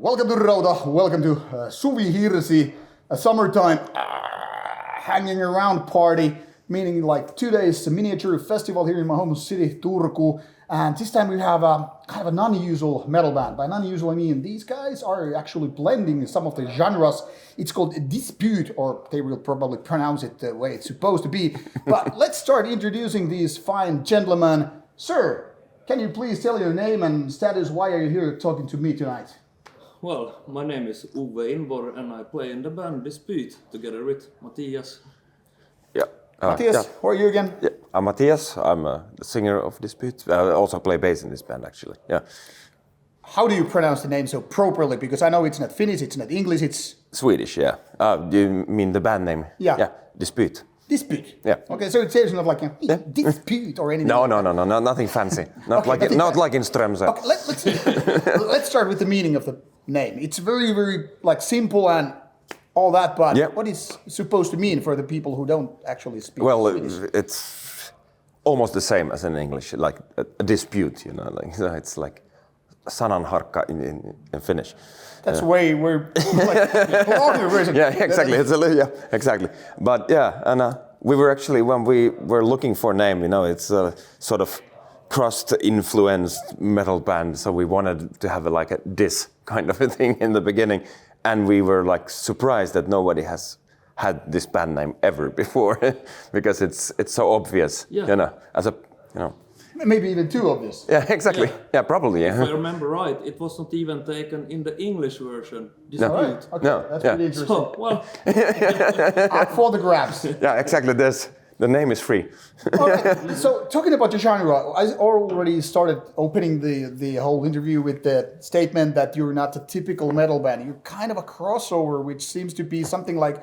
Welcome to Rauta, welcome to Suvi Hirsi, a summertime hanging around party, meaning like 2 days miniature festival here in my home city, Turku. And this time we have a kind of an unusual metal band. By unusual I mean these guys are actually blending some of the genres. It's called Dispyt, or they will probably pronounce it the way it's supposed to be. But let's start introducing these fine gentlemen. Sir, can you please tell your name and status? Why are you here talking to me tonight? Well, my name is Uwe Inbor and I play in the band Dispyt together with Matthias. Yeah. Matthias, who are you again? Yeah, I'm Matthias. I'm the singer of Dispyt. I also play bass in this band, actually. Yeah. How do you pronounce the name so properly? Because I know it's not Finnish, it's not English, it's... Swedish, yeah. Do you mean the band name? Yeah. Yeah, Dispyt. Dispyt? Yeah. Okay, so it says not like dispute or anything. No, nothing fancy. Not Okay, like in Strömsö. Okay, let's start with the meaning of the name. It's very, very like simple and all that, but Yeah. what is it supposed to mean for the people who don't actually speak Well, Finnish? it's almost the same as in English, like a dispute, you know. Like, so it's like sananharkka in Finnish. That's way like longer version. Yeah, exactly. Exactly. But yeah, and we were actually, when we were looking for a name, you know, it's a sort of crust-influenced metal band, so we wanted to have like a diss kind of a thing in the beginning, and we were like surprised that nobody has had this band name ever before, because it's so obvious, Yeah. you know, as a, you know. Maybe even too obvious. Yeah, exactly. Yeah, probably. Yeah. If I remember right, it was not even taken in the English version, All Dispyt. right, okay, No, that's yeah. pretty interesting. So, well, Up for the grabs. Yeah, exactly. The name is free. All right. So talking about the genre, I already started opening the whole interview with the statement that you're not a typical metal band. You're kind of a crossover, which seems to be something like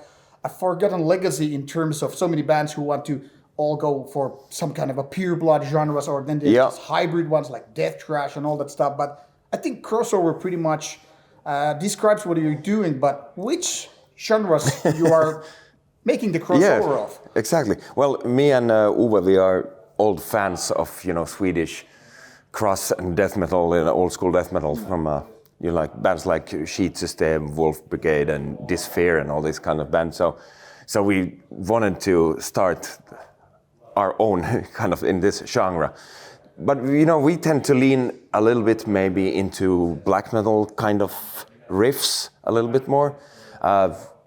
a forgotten legacy in terms of so many bands who want to all go for some kind of a pure blood genres, or then there's just hybrid ones like death thrash and all that stuff. But I think crossover pretty much describes what you're doing. But which genres you are making the crossover of? Exactly. Well, me and Uwe, we are old fans of, you know, Swedish crust and death metal, and old school death metal from you know, like bands like Sheet System, Wolf Brigade, and Dispyt, and all these kind of bands. So we wanted to start our own kind of in this genre. But you know, we tend to lean a little bit maybe into black metal kind of riffs a little bit more.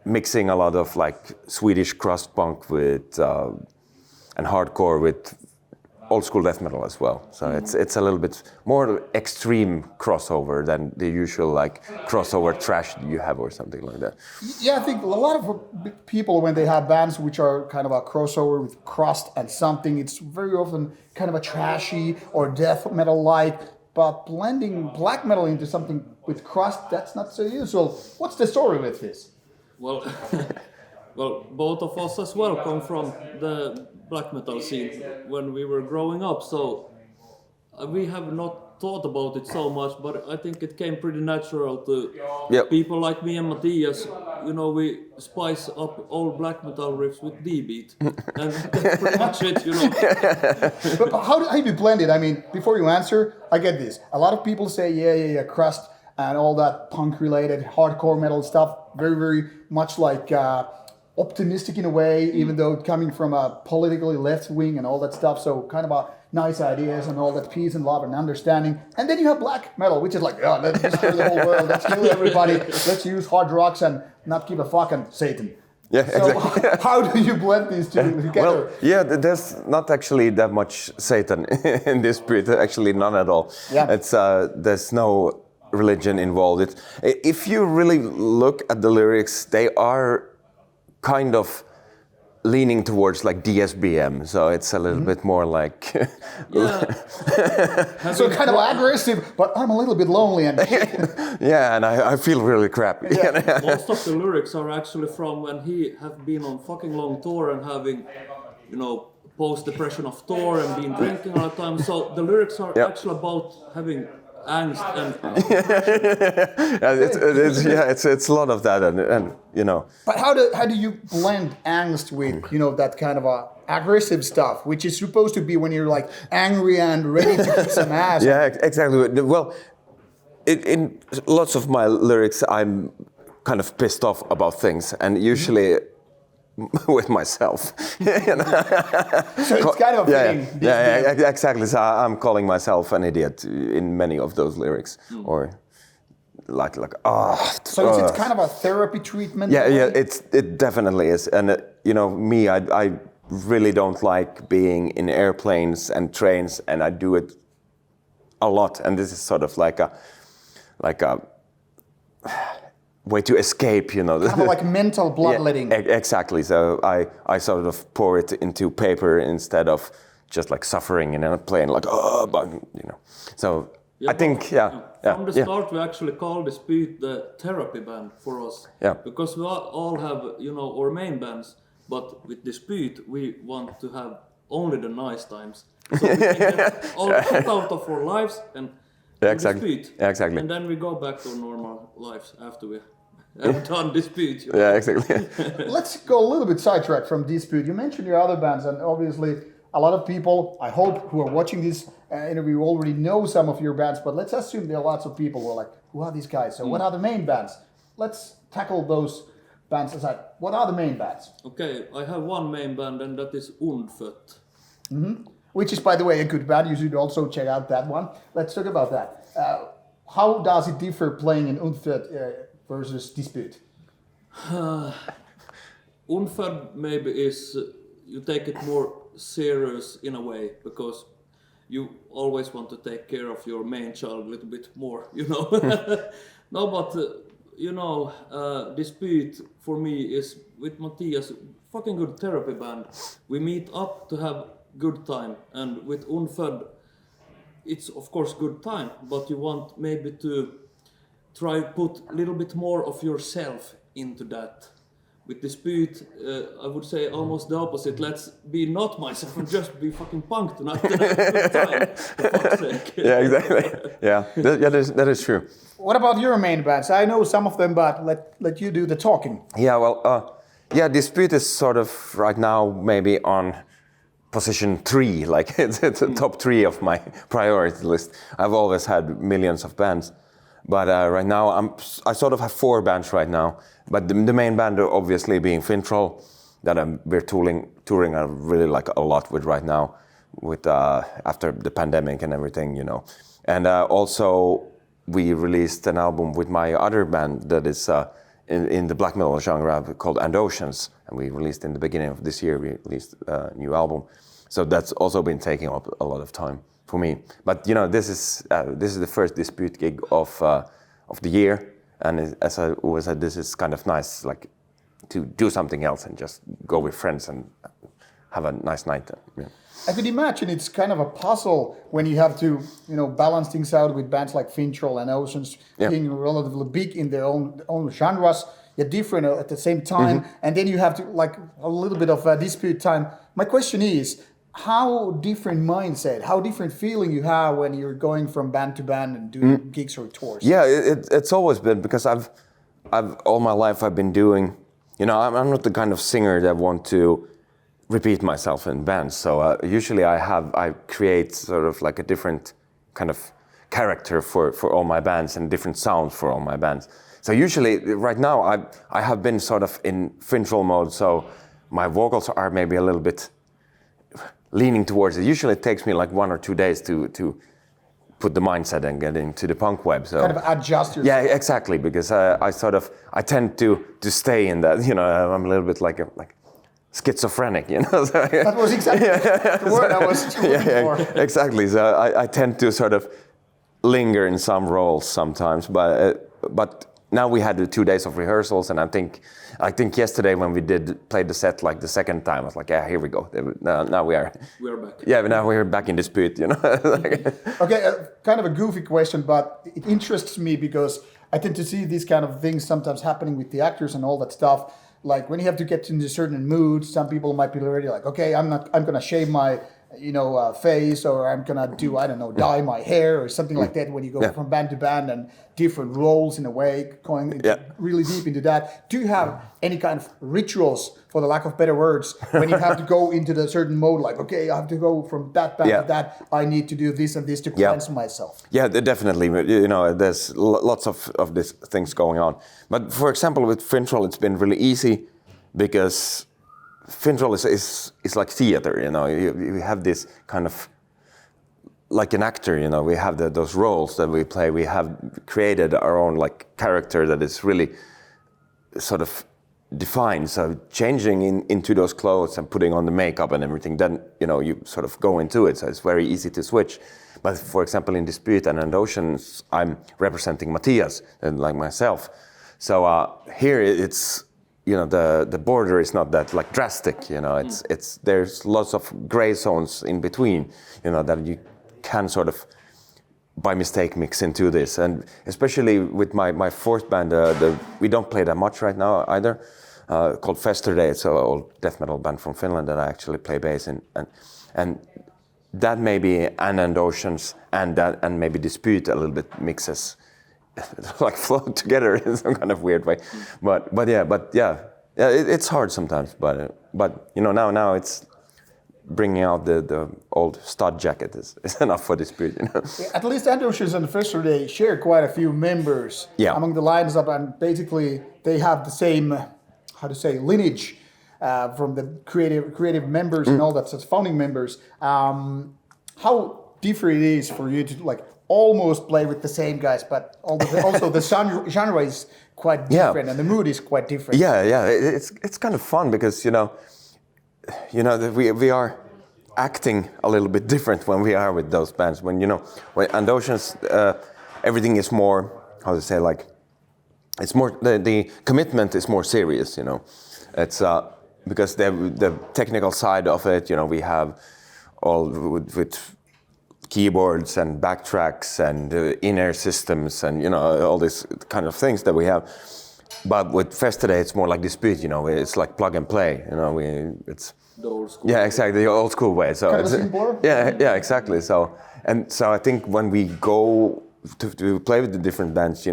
Mixing a lot of like Swedish crust punk with and hardcore with old school death metal as well. So it's a little bit more extreme crossover than the usual like crossover thrash you have or something like that. Yeah, I think a lot of people, when they have bands which are kind of a crossover with crust and something, it's very often kind of a trashy or death metal like. But blending black metal into something with crust, that's not so usual. What's the story with this? well, well, both of us as well come from the black metal scene when we were growing up, so we have not thought about it so much, but I think it came pretty natural to people like me and Matthias. You know, we spice up old black metal riffs with D-beat, and that's pretty much it, you know. But how do you blend it? I mean, before you answer, I get this. A lot of people say, yeah, crust and all that punk-related hardcore metal stuff, very, very much like optimistic in a way, even though coming from a politically left wing and all that stuff. So kind of a nice ideas and all that peace and love and understanding. And then you have black metal, which is like, oh, let's destroy the whole world, let's kill everybody, let's use hard rocks and not give a fuck, and Satan. Yeah, so exactly. How do you blend these two together? Well, yeah, there's not actually that much Satan in this Dispyt, actually none at all. Yeah. It's there's no religion involved. If you really look at the lyrics, they are kind of leaning towards like DSBM, so it's a little bit more like so kind of aggressive, but I'm a little bit lonely and yeah, and I feel really crappy. Yeah. Most of the lyrics are actually from when he have been on fucking long tour and having, you know, post-depression of tour and been drinking all the time. So the lyrics are actually about having angst and it's a lot of that, and you know. But how do you blend angst with, you know, that kind of a aggressive stuff, which is supposed to be when you're like angry and ready to kick some ass? Yeah, exactly. Well, in lots of my lyrics, I'm kind of pissed off about things, and usually with myself. You know? So it's kind of a thing. Yeah, exactly. So I'm calling myself an idiot in many of those lyrics, or like So it's kind of a therapy treatment. Yeah, it definitely is, and you know me, I really don't like being in airplanes and trains, and I do it a lot, and this is sort of like a way to escape, you know. Kind of like mental bloodletting. Exactly. So I sort of pour it into paper instead of just like suffering in a plane, like but you know. So I think From the start, we actually called Dispyt the therapy band for us. Yeah. Because we all have, you know, our main bands, but with Dispyt, we want to have only the nice times. So we can get all out of our lives and Dispyt. Yeah, exactly. And then we go back to normal lives after we have done Dispyt. You know? Yeah, exactly. Let's go a little bit sidetracked from Dispyt. You mentioned your other bands, and obviously a lot of people, I hope, who are watching this interview already know some of your bands, but let's assume there are lots of people who are like, who are these guys? So what are the main bands? Let's tackle those bands aside. What are the main bands? Okay, I have one main band, and that is Dispyt. Which is, by the way, a good band. You should also check out that one. Let's talk about that. How does it differ playing in Dispyt versus Dispyt? Dispyt maybe is, you take it more serious in a way, because you always want to take care of your main child a little bit more, you know. No, but you know, Dispyt for me is with Matthias fucking good therapy band. We meet up to have good time, and with Dispyt it's of course good time, but you want maybe to try put a little bit more of yourself into that. With Dispyt, I would say almost the opposite. Let's be not myself and just be fucking punk tonight and have a good time, for fuck's sake. Yeah, exactly. Yeah, that is true. What about your main bands? I know some of them, but let you do the talking. Yeah, well, Dispyt is sort of right now maybe on position 3, like it's the top 3 of my priority list. I've always had millions of bands, but right now I sort of have 4 bands right now. But the main band obviously being Fintroll, that we're touring really like a lot with right now, with after the pandemic and everything, you know. And also we released an album with my other band that is in the black metal genre called And Oceans, and we released in the beginning of this year. We released a new album, so that's also been taking up a lot of time for me. But you know, this is the first Dispyt gig of the year. And as I always said, this is kind of nice, like to do something else and just go with friends and have a nice night. Yeah. I could imagine it's kind of a puzzle when you have to, you know, balance things out with bands like Fintroll and Oceans being relatively big in their own genres, yet different at the same time, and then you have to like a little bit of a Dispyt time. My question is, how different mindset, how different feeling you have when you're going from band to band and doing gigs or tours? Yeah, it's always been, because I've all my life I've been doing, you know, I'm not the kind of singer that want to repeat myself in bands. So usually I create sort of like a different kind of character for all my bands and different sounds for all my bands. So usually right now I have been sort of in Fintroll mode, so my vocals are maybe a little bit leaning towards it. Usually it takes me like 1 or 2 days to put the mindset and get into the punk web. So kind of adjust yourself. Yeah, exactly, because I tend to stay in that. You know, I'm a little bit like schizophrenic. You know, so, that was exactly the word I was looking for. Exactly. So I tend to sort of linger in some roles sometimes, but now we had the 2 days of rehearsals, and I think yesterday when we played the set like the second time, I was like, yeah, here we go. Now we are back. Yeah, now we're back in Dispyt, you know. Okay, kind of a goofy question, but it interests me because I tend to see these kind of things sometimes happening with the actors and all that stuff. Like when you have to get into certain moods, some people might be already like, okay, I'm gonna shave my phase, or I'm gonna do, I don't know, dye my hair or something like that. When you go from band to band and different roles in a way, going really deep into that. Do you have any kind of rituals, for the lack of better words, when you have to go into the certain mode, like, okay, I have to go from that band to that, I need to do this and this to cleanse myself? Yeah, definitely. There's lots of these things going on. But for example, with Fintroll, it's been really easy because Fintroll is like theater, you have this kind of, like an actor, we have those roles that we play. We have created our own like character that is really sort of defined. So changing into those clothes and putting on the makeup and everything, then, you sort of go into it. So it's very easy to switch. But for example, in Dispyt and Oceans, I'm representing Matthias, and like myself. So here it's, the border is not that like drastic, it's there's lots of gray zones in between, that you can sort of by mistake mix into this. And especially with my fourth band, we don't play that much right now either, called Festerday. It's an old death metal band from Finland that I actually play bass in, and that maybe and Oceans and maybe Dispyt a little bit mixes like flow together in some kind of weird way, but yeah, it's hard sometimes. But now it's bringing out the old stud jacket is enough for Dispyt. At least Oceans and Festerday share quite a few members among the lineup, and basically they have the same, lineage from the creative members and all that, so founding members. How different it is for you to like almost play with the same guys, but also the genre is quite different and the mood is quite different. Yeah, it's kind of fun because we are acting a little bit different when we are with those bands. When and Oceans, everything is more, how to say, like, it's more the commitment is more serious. It's because the technical side of it. We have all with keyboards and backtracks and in-ear systems and all these kind of things that we have. But with Festerday, it's more like Dispyt. It's like plug and play. It's the old school. Yeah, exactly, the old school way. So kind of simpler. Yeah, exactly. So I think when we go to play with the different bands,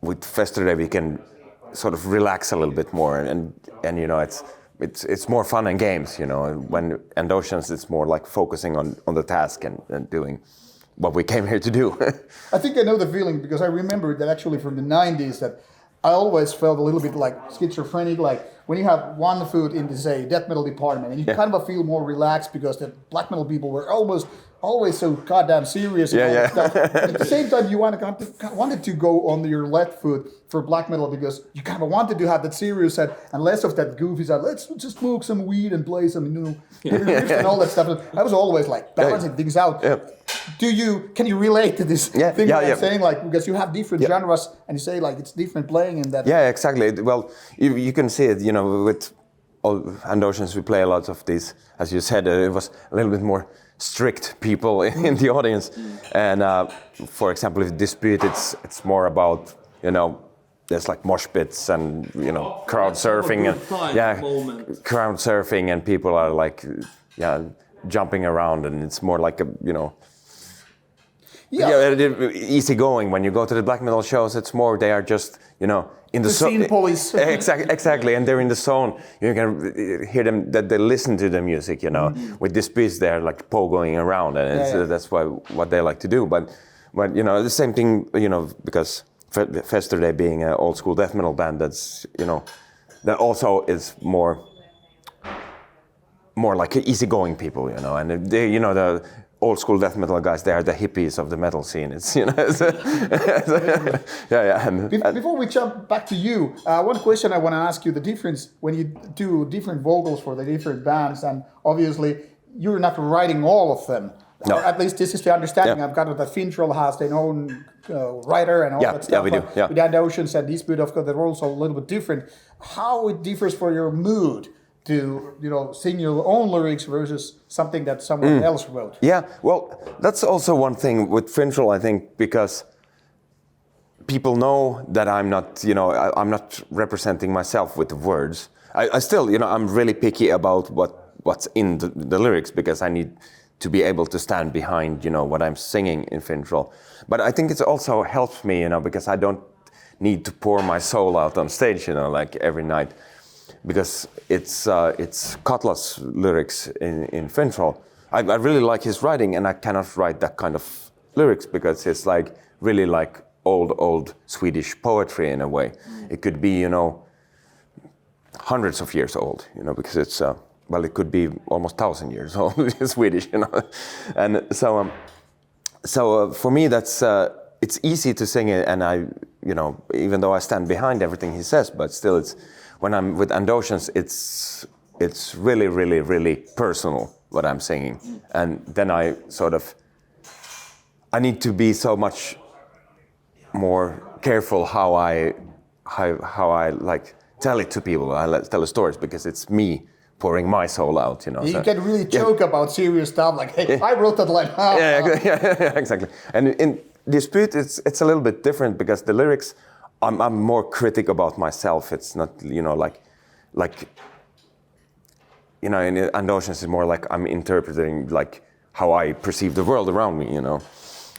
with Festerday we can sort of relax a little bit more, and it's more fun and games, when and Oceans it's more like focusing on the task and doing what we came here to do. I think I know the feeling because I remember that actually from the 90s that I always felt a little bit like schizophrenic, like when you have one foot in the, say, death metal department and you kind of feel more relaxed because the black metal people were always so goddamn serious and all that stuff. At the same time, you wanted to go on your left foot for black metal because you kind of wanted to have that serious side and less of that goofy side. Let's just smoke some weed and play some and all that stuff. I was always like balancing things out. Yeah. Can you relate to this thing that I'm saying? Like, because you have different genres and you say like it's different playing in that. Yeah, exactly. Well, you can see it, with and Oceans we play a lot of these, as you said, it was a little bit more strict people in the audience. And for example, with Dispyt, it's more about, there's like mosh pits and, crowd surfing and crowd surfing and people are like, jumping around and it's more like a, easy going. When you go to the black metal shows, it's more, they are just, in the scene police. Exactly, and they're in the zone. You can hear them, that they listen to the music, With Dispyt, they're like pogoing around, and that's what they like to do. But the same thing, because Festerday being an old school death metal band, that's, that also is more like easygoing people, and they, the old school death metal guys, they are the hippies of the metal scene. It's Before we jump back to you, one question I want to ask you: the difference when you do different vocals for the different bands, and obviously you're not writing all of them. No. Or at least this is the understanding I've got that Fintroll has their own writer and all that stuff. Yeah, we do. Yeah. With Oceans and Dispyt, of course, they're also a little bit different. How it differs for your mood to sing your own lyrics versus something that someone else wrote? Yeah, well, that's also one thing with Fintroll, I think, because people know that I'm not, I'm not representing myself with the words. I still, I'm really picky about what's in the lyrics because I need to be able to stand behind, what I'm singing in Finnish. But I think it also helps me, because I don't need to pour my soul out on stage, like every night, because it's Katla's lyrics in Finnish. I really like his writing, and I cannot write that kind of lyrics because it's like really like old Swedish poetry in a way. It could be, hundreds of years old, because it's it could be almost 1,000 years old in Swedish, and so for me that's it's easy to sing it, and I, even though I stand behind everything he says, but still it's when I'm with Andosians, it's really, really, really personal what I'm singing, and then I need to be so much more careful how I like tell it to people. I tell the stories because it's me pouring my soul out. You can really joke about serious stuff like, "Hey, I wrote that line." Yeah, exactly. And in Dispyt, it's a little bit different because the lyrics, I'm more critic about myself. It's not in Andosians it's more like I'm interpreting like how I perceive the world around me.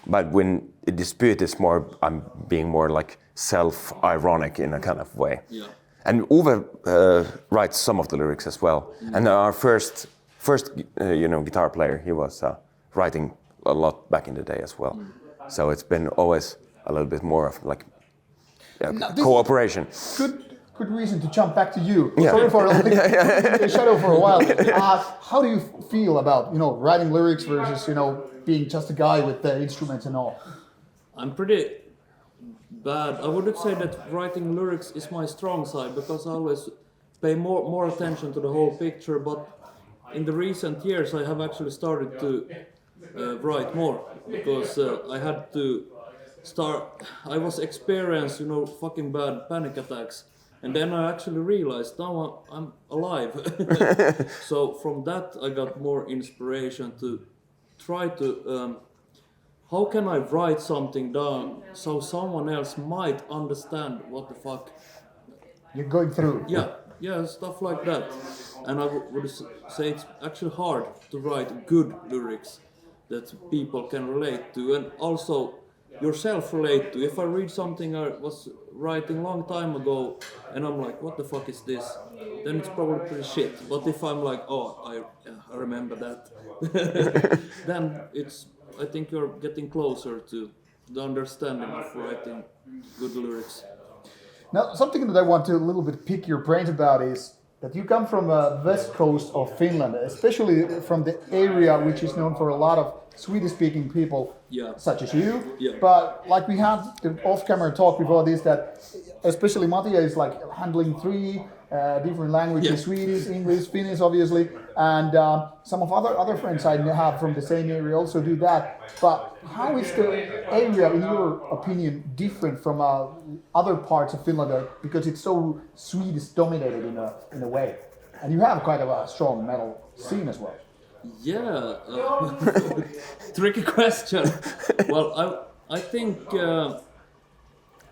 But when Dispyt is more, I'm being more like self-ironic in a kind of way. Yeah. And Uwe writes some of the lyrics as well. And our first guitar player, he was writing a lot back in the day as well. So it's been always a little bit more of like cooperation. Good reason to jump back to you. Yeah. Sorry for a shadow for a while. How do you feel about writing lyrics versus being just a guy with the instruments and all? I'm pretty bad. I wouldn't say that writing lyrics is my strong side because I always pay more attention to the whole picture. But in the recent years, I have actually started to write more because I had to start. I was experiencing fucking bad panic attacks. And then I actually realized now I'm alive. So from that I got more inspiration to try to how can I write something down so someone else might understand what the fuck you're going through. Yeah, stuff like that. And I would say it's actually hard to write good lyrics that people can relate to and also yourself relate to. If I read something I was writing long time ago and I'm like, what the fuck is this? Then it's probably pretty shit. But if I'm like, I remember that, then I think you're getting closer to the understanding of writing good lyrics. Now, something that I want to a little bit pick your brains about is that you come from the west coast of Finland, especially from the area which is known for a lot of Swedish-speaking people, such as you. Yeah. But like we had the off-camera talk before this, that especially Mattia is like handling 3 different languages: Swedish, English, Finnish, obviously, and some of other friends I have from the same area also do that. But how is the area, in your opinion, different from other parts of Finland, because it's so Swedish-dominated in a way, and you have quite a strong metal scene as well? Yeah, tricky question. Well, I think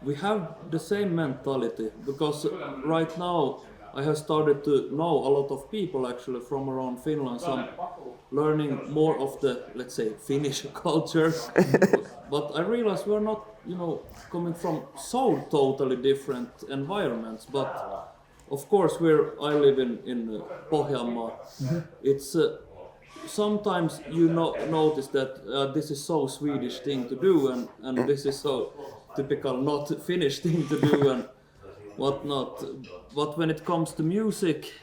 we have the same mentality because right now I have started to know a lot of people actually from around Finland. So I'm learning more of the, let's say, Finnish culture. But I realize we're not, coming from so totally different environments. But of course, I live in Pohjanmaa. Mm-hmm. It's sometimes notice that this is so Swedish thing to do and this is so typical not Finnish thing to do and whatnot. But when it comes to music,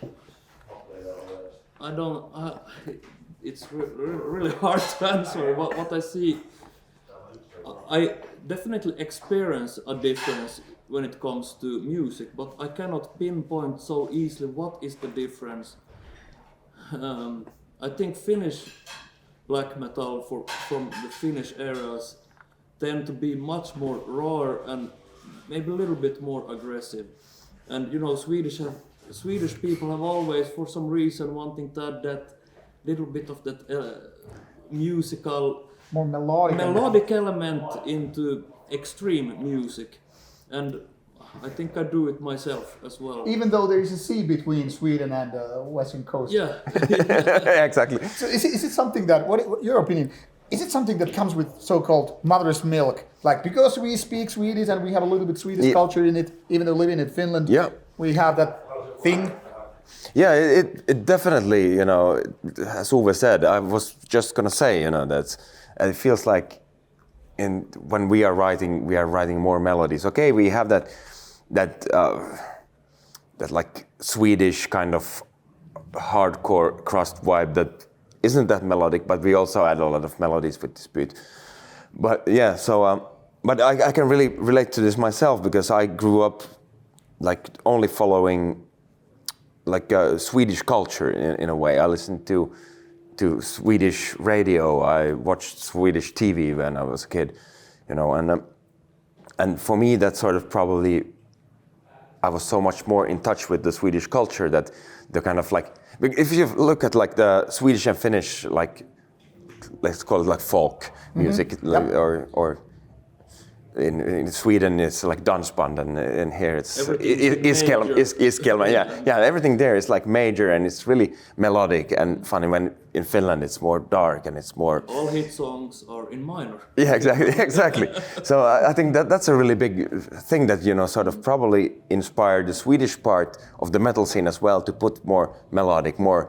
it's really hard to answer. What I see, I definitely experience a difference when it comes to music, but I cannot pinpoint so easily what is the difference. I think Finnish black metal from the Finnish areas tend to be much more raw and maybe a little bit more aggressive. And Swedish people have always, for some reason, wanting to add that little bit of that musical, more melodic element into extreme music. And I think I do it myself as well. Even though there is a sea between Sweden and western coast. Yeah. Exactly. So is it something that, what your opinion, is it something that comes with so-called mother's milk? Like, because we speak Swedish and we have a little bit Swedish culture in it, even though living in Finland, we have that thing. Yeah, it definitely, you know, as Uwe said, I was just gonna say, you know, that it feels like when we are writing more melodies. Okay, we have that like Swedish kind of hardcore crust vibe that isn't that melodic, but we also add a lot of melodies with Dispyt. But yeah, so but I can really relate to this myself because I grew up like only following like Swedish culture in a way. I listened to Swedish radio. I watched Swedish TV when I was a kid, you know, and for me that sort of probably I was so much more in touch with the Swedish culture that the kind of like, if you look at like the Swedish and Finnish, like let's call it like folk music, or in Sweden it's like dansband, and here it's iskelma. Yeah, everything there is like major and it's really melodic and funny. When in Finland it's more dark and it's more. All hit songs are in minor. Yeah, exactly. So I think that's a really big thing that, you know, sort of probably inspired the Swedish part of the metal scene as well to put more melodic, more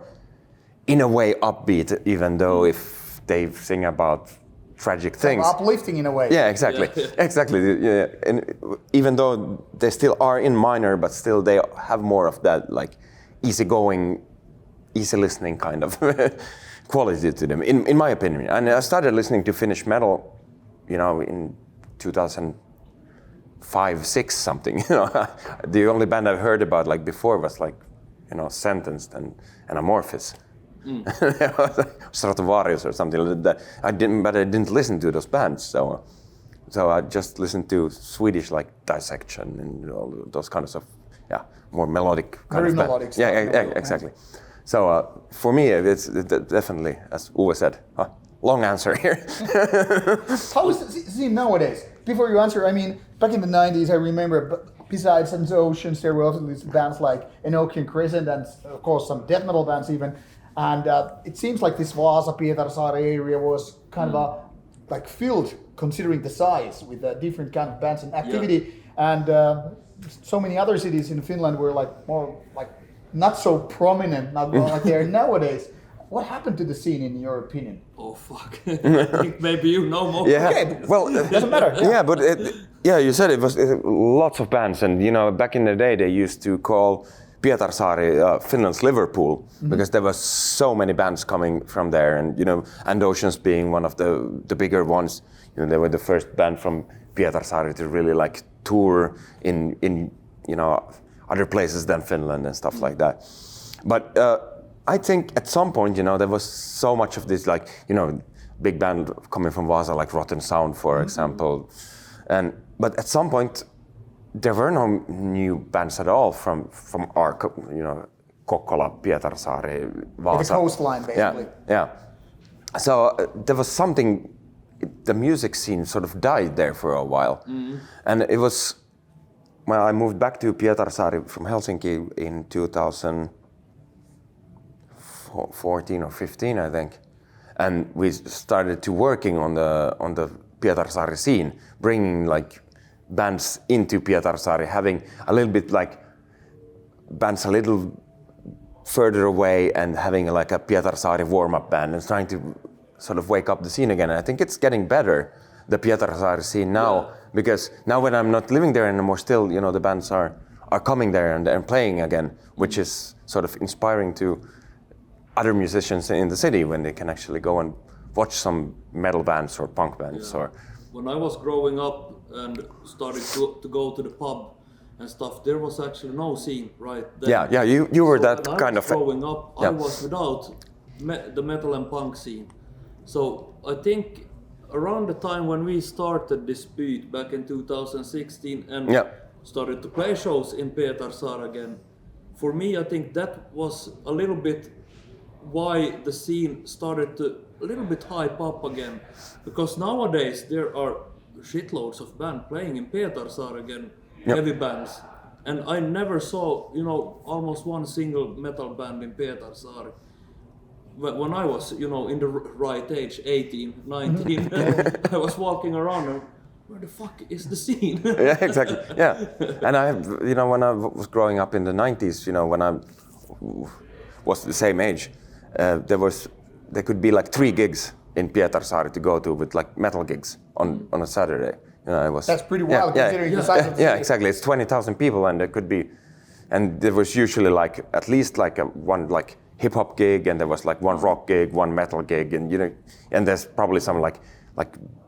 in a way upbeat, even though if they sing about tragic things. Uplifting in a way. Yeah, exactly. Exactly. Yeah. And even though they still are in minor, but still they have more of that like easygoing, easy listening kind of quality to them, in my opinion. And I started listening to Finnish metal, you know, in 2005-6 something. You know, the only band I've heard about like before was like, you know, Sentenced and Amorphis. Stratovarius or something like that. I didn't listen to those bands, so I just listened to Swedish like Dissection and all those kind of stuff. Yeah, more melodic. Very melodic stuff. Yeah, exactly. So for me, it's definitely, as Uwe said, long answer here. How is the scene nowadays? Before you answer, I mean, back in the 90s, I remember, besides the Oceans, there were also these bands like Enochian Crescent and, of course, some death metal bands even. And it seems like this Vaasa, Pietarsaari area was kind of like filled, considering the size, with different kind of bands and activity. Yeah. And so many other cities in Finland were like more like not so prominent, not like they are nowadays. What happened to the scene, in your opinion? Oh fuck! I think maybe you know more. Yeah. Okay, well, doesn't matter. Yeah, but you said it was lots of bands, and you know, back in the day they used to call Pietarsaari Finland's Liverpool, because there were so many bands coming from there, and you know, and Oceans being one of the bigger ones. You know, they were the first band from Pietarsaari to really like tour in you know, other places than Finland and stuff like that. But I think at some point, you know, there was so much of this, like, you know, big band coming from Vaasa, like Rotten Sound, for example, but at some point there were no new bands at all from our, you know, Kokkola, Pietarsaari, Vaasa. The coastline, basically. Yeah. So there was something. The music scene sort of died there for a while, and it was. Well, I moved back to Pietarsaari from Helsinki in 2014 or 15, I think, and we started to working on the Pietarsaari scene, bringing like bands into Pietarsaari, having a little bit like bands a little further away, and having like a Pietarsaari warm-up band, and trying to sort of wake up the scene again. And I think it's getting better, the Pietarsaari scene now, because now when I'm not living there anymore, still, you know, the bands are coming there and playing again, which is sort of inspiring to other musicians in the city when they can actually go and watch some metal bands or punk bands. Or when I was growing up and started to go to the pub and stuff, there was actually no scene right then. Yeah, you were that when kind I was of. growing up, I was without the metal and punk scene. So I think around the time when we started Dispyt back in 2016 and started to play shows in Pietarsaari again, for me I think that was a little bit why the scene started to a little bit hype up again, because nowadays there are shitloads of bands playing in Pietarsaari again, heavy bands. And I never saw, almost one single metal band in Pietarsaari. When I was, in the right age, 18, 19, I was walking around and where the fuck is the scene? Yeah, exactly. Yeah, and when I was growing up in the 90s, when I was the same age, there could be like 3 gigs in Pietarsaari to go to with like metal gigs on a Saturday. That's pretty wild considering the size of the city. Yeah, exactly. It's 20,000 people, and there was usually like at least like one like hip hop gig, and there was like one rock gig, one metal gig, and and there's probably some like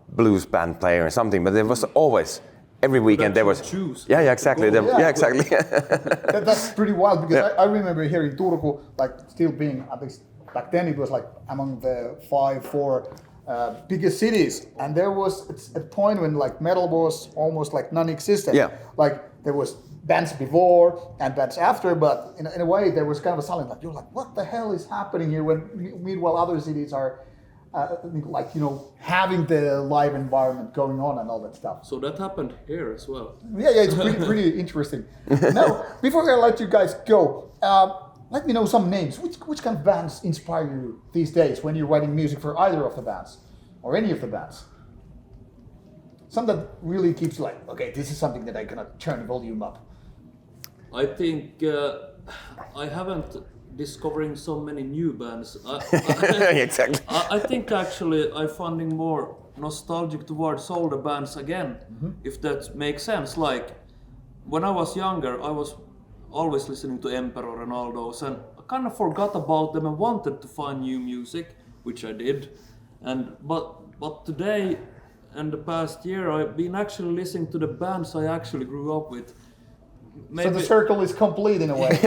blues band player or something. But there was always every weekend there was. Choose. Yeah, exactly. Exactly. That's pretty wild because I remember here in Turku, like still being at least back then it was like among the 4 biggest cities, and there was a point when like metal was almost like non-existent. Yeah. Like there was bands before and bands after, but in a way there was kind of a silence. Like you're like, what the hell is happening here? When meanwhile other cities are having the live environment going on and all that stuff. So that happened here as well. Yeah, it's pretty interesting. Now, before I let you guys go, let me know some names. Which kind of bands inspire you these days when you're writing music for either of the bands or any of the bands? Some that really keeps you like, okay, this is something that I cannot turn the volume up. I think I haven't discovering so many new bands. Exactly. I think actually I'm finding more nostalgic towards older bands again, if that makes sense. Like when I was younger, I was always listening to Emperor and all those, and I kind of forgot about them and wanted to find new music, which I did. But today and the past year, I've been actually listening to the bands I actually grew up with. Maybe, so the circle is complete in a way.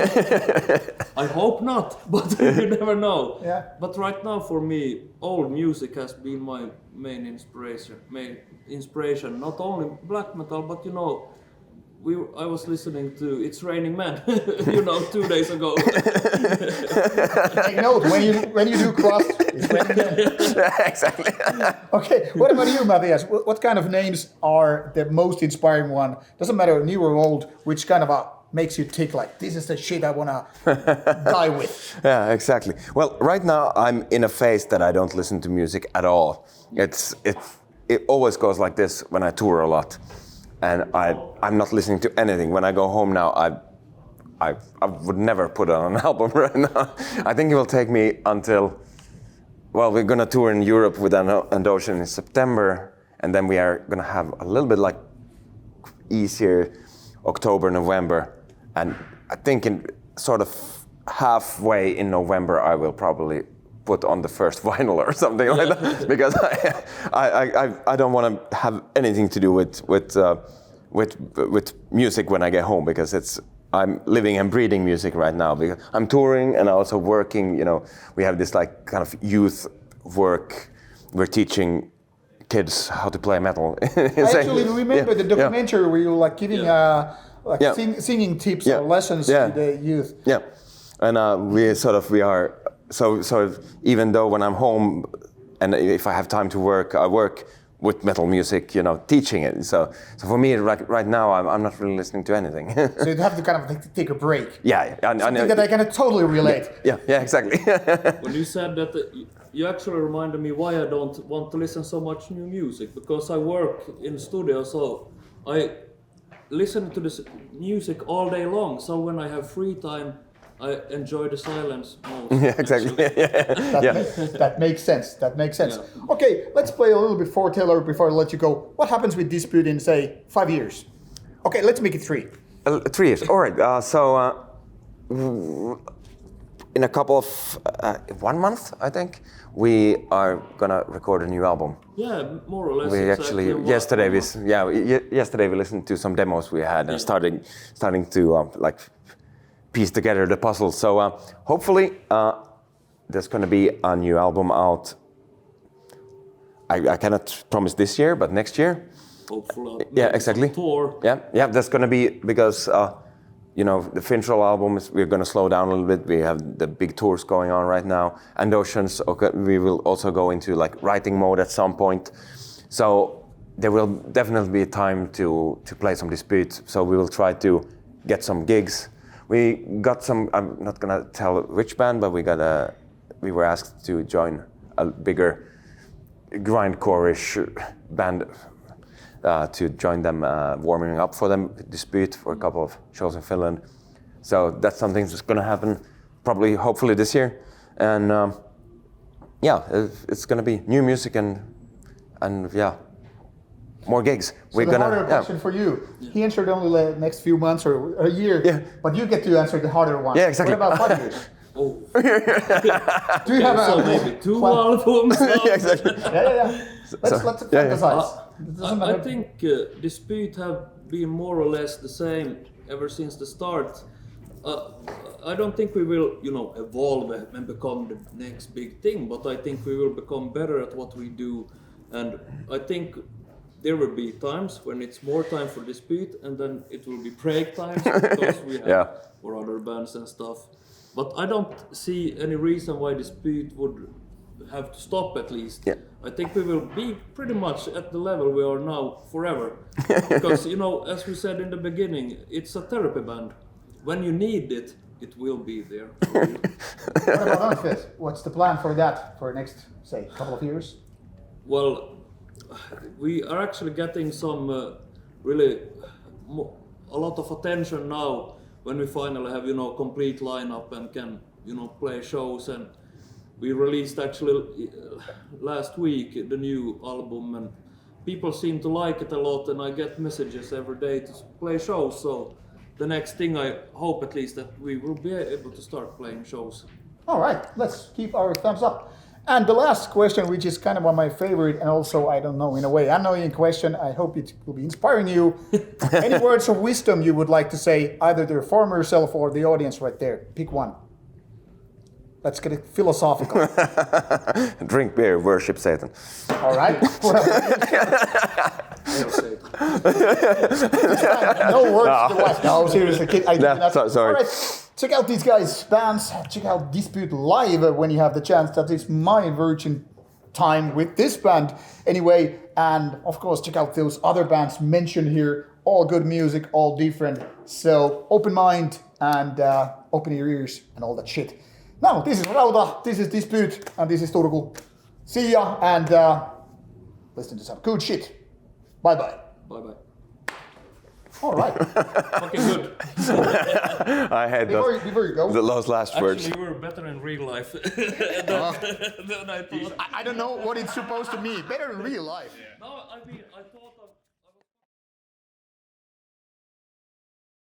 I hope not, but you never know. Yeah. But right now, for me, old music has been my main inspiration. Not only black metal, but I was listening to It's Raining Men, 2 days ago. Take note, when you do crust, it's Raining Men. Exactly. Okay, what about you, Matthias? What kind of names are the most inspiring one? Doesn't matter new or old, which kind of makes you tick like, this is the shit I want to die with? Yeah, exactly. Well, right now I'm in a phase that I don't listen to music at all. It always goes like this when I tour a lot. And I'm not listening to anything. When I go home now, I would never put on an album right now. I think it will take me until, we're gonna tour in Europe with Andosian in September, and then we are gonna have a little bit like easier October, November, and I think in sort of halfway in November I will probably put on the first vinyl or something like that, because I don't want to have anything to do with music when I get home, because I'm living and breathing music right now, because I'm touring and also working. We have this like kind of youth work. We're teaching kids how to play metal. I actually remember the documentary where you were like giving singing tips or lessons to the youth. Yeah, and we are. So even though when I'm home and if I have time to work, I work with metal music, teaching it. So for me right now, I'm not really listening to anything. So you'd have to kind of take a break. Yeah. Something that I can totally relate. Yeah, exactly. When you said that, you actually reminded me why I don't want to listen so much new music, because I work in studio, so I listen to this music all day long. So when I have free time, I enjoy the silence most. Yeah, exactly. That makes sense. Yeah. Okay, let's play a little bit for Taylor before I let you go. What happens with Dispyt in, say, 5 years? Okay, let's make it 3. 3 years. All right. So in a couple of 1 month, I think, we are gonna record a new album. Yeah, more or less. We actually yesterday we listened to some demos we had and starting to piece together the puzzle. So hopefully there's going to be a new album out. I cannot promise this year, but next year. Hopefully. Yeah, exactly. Tour. Yeah. That's going to be because the Finnish album we're going to slow down a little bit. We have the big tours going on right now, and Oceans. Okay, we will also go into like writing mode at some point. So there will definitely be time to play some Dispyt. So we will try to get some gigs. We got some. I'm not gonna tell which band, but we were asked to join a bigger grindcore-ish band to join them, warming up for them Dispyt for a couple of shows in Finland. So that's something that's gonna happen probably, hopefully this year. And yeah, it's gonna be new music and yeah, more gigs. So the harder question for you. He answered only the next few months or a year, but you get to answer the harder one. Yeah, exactly. What about 5 years? Oh. Do you have So maybe 2 albums? Yeah, exactly. Yeah. Let's fantasize. I think Dispyt have been more or less the same ever since the start. I don't think we will, evolve and become the next big thing, but I think we will become better at what we do. And I think there will be times when it's more time for Dispyt, and then it will be break times because we have for other bands and stuff. But I don't see any reason why Dispyt would have to stop at least. Yeah. I think we will be pretty much at the level we are now forever. Because, as we said in the beginning, it's a therapy band. When you need it, it will be there. What about Unfit? What's the plan for that for the next, say, couple of years? Well, we are actually getting some a lot of attention now when we finally have, complete lineup and can, play shows. And we released actually last week the new album, and people seem to like it a lot, and I get messages every day to play shows. So the next thing, I hope at least, that we will be able to start playing shows. All right, let's keep our thumbs up. And the last question, which is kind of one of my favorite, and also, I don't know, in a way, annoying question. I hope it will be inspiring you. Any words of wisdom you would like to say, either to your former self or the audience right there? Pick one. Let's get it philosophical. Drink beer, worship Satan. All right. No words to the wife. No, seriously, kid. I did not. Sorry. All right. Check out these guys' bands. Check out Dispyt live when you have the chance. That is my virgin time with this band. Anyway, and of course, check out those other bands mentioned here. All good music, all different. So open mind and open your ears and all that shit. Now, this is Rauta, this is Dispyt, and this is Turku. See ya, and listen to some good shit. Bye-bye. Bye-bye. All right. Fucking good. I had before you go. those last words. Actually, you were better in real life than I thought. I don't know what it's supposed to mean. Better in real life. No, I mean, I thought